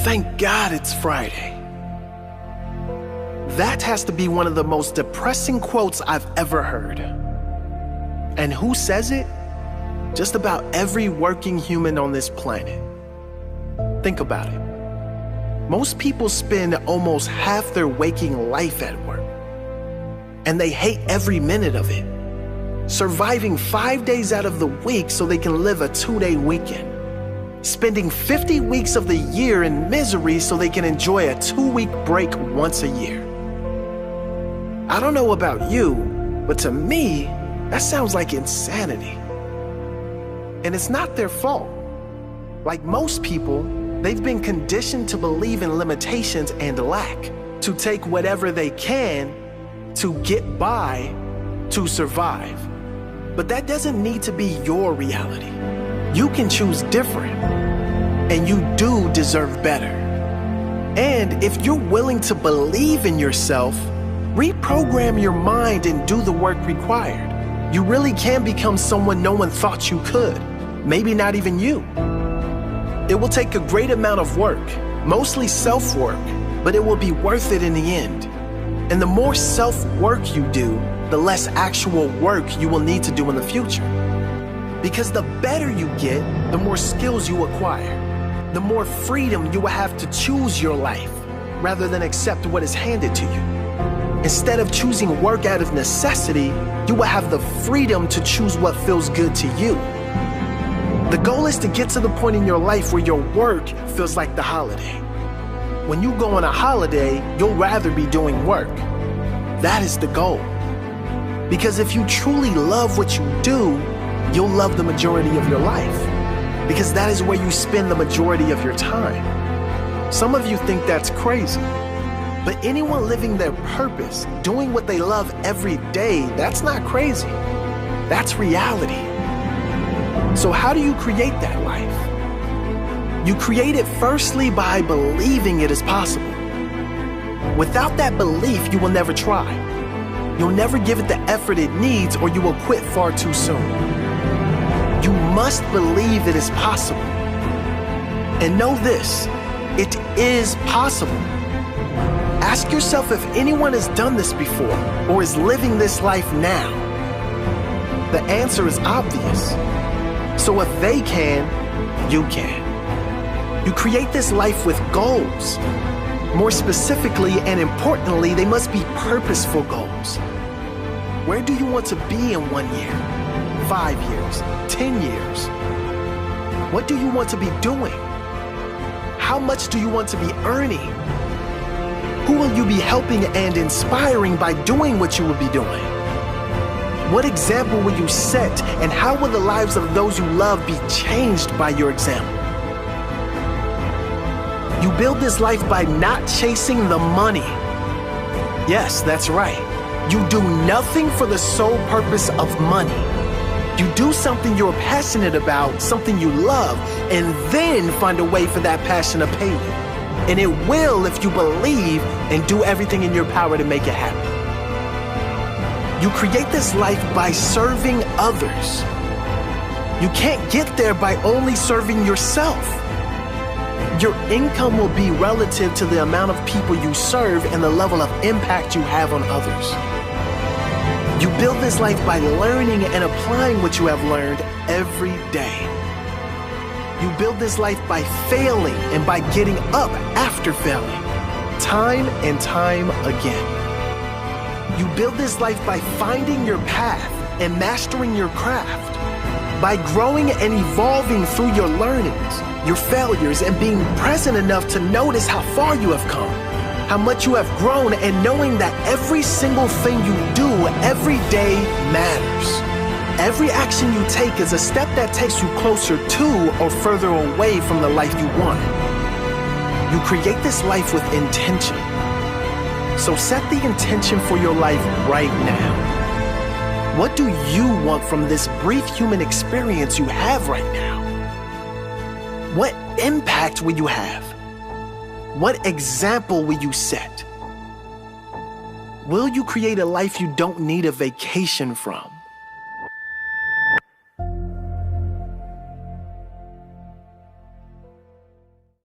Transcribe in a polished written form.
Thank God it's Friday. That has to be one of the most depressing quotes I've ever heard. And who says it? Just about every working human on this planet. Think about it. Most people spend almost half their waking life at work, and they hate every minute of it, surviving 5 days out of the week so they can live a 2-day weekend, spending 50 weeks of the year in misery so they can enjoy a 2-week break once a year. I don't know about you, but to me, that sounds like insanity. And it's not their fault. Like most people, they've been conditioned to believe in limitations and lack, to take whatever they can, to get by, to survive. But that doesn't need to be your reality. You can choose different, and you do deserve better. And if you're willing to believe in yourself, reprogram your mind and do the work required, you really can become someone no one thought you could, maybe not even you. It will take a great amount of work, mostly self-work, but it will be worth it in the end. And the more self-work you do, the less actual work you will need to do in the future. Because the better you get, the more skills you acquire, the more freedom you will have to choose your life rather than accept what is handed to you. Instead of choosing work out of necessity, you will have the freedom to choose what feels good to you. The goal is to get to the point in your life where your work feels like the holiday. When you go on a holiday, you'll rather be doing work. That is the goal. Because if you truly love what you do, you'll love the majority of your life. Because that is where you spend the majority of your time. Some of you think that's crazy. But anyone living their purpose, doing what they love every day, that's not crazy. That's reality. So how do you create that life? You create it firstly by believing it is possible. Without that belief, you will never try. You'll never give it the effort it needs, or you will quit far too soon. You must believe it is possible. And know this, it is possible. Ask yourself if anyone has done this before or is living this life now. The answer is obvious. So if they can, you can. You create this life with goals. More specifically and importantly, they must be purposeful goals. Where do you want to be in 1 year, 5 years, 10 years? What do you want to be doing? How much do you want to be earning? Who will you be helping and inspiring by doing what you will be doing? What example will you set, and how will the lives of those you love be changed by your example? You build this life by not chasing the money. Yes, that's right. You do nothing for the sole purpose of money. You do something you're passionate about, something you love, and then find a way for that passion to pay you. And it will if you believe and do everything in your power to make it happen. You create this life by serving others. You can't get there by only serving yourself. Your income will be relative to the amount of people you serve and the level of impact you have on others. You build this life by learning and applying what you have learned every day. You build this life by failing and by getting up after failing, time and time again. You build this life by finding your path and mastering your craft, by growing and evolving through your learnings, your failures, and being present enough to notice how far you have come, how much you have grown, and knowing that every single thing you do every day matters. Every action you take is a step that takes you closer to or further away from the life you want. You create this life with intention. So set the intention for your life right now. What do you want from this brief human experience you have right now? What impact will you have? What example will you set? Will you create a life you don't need a vacation from?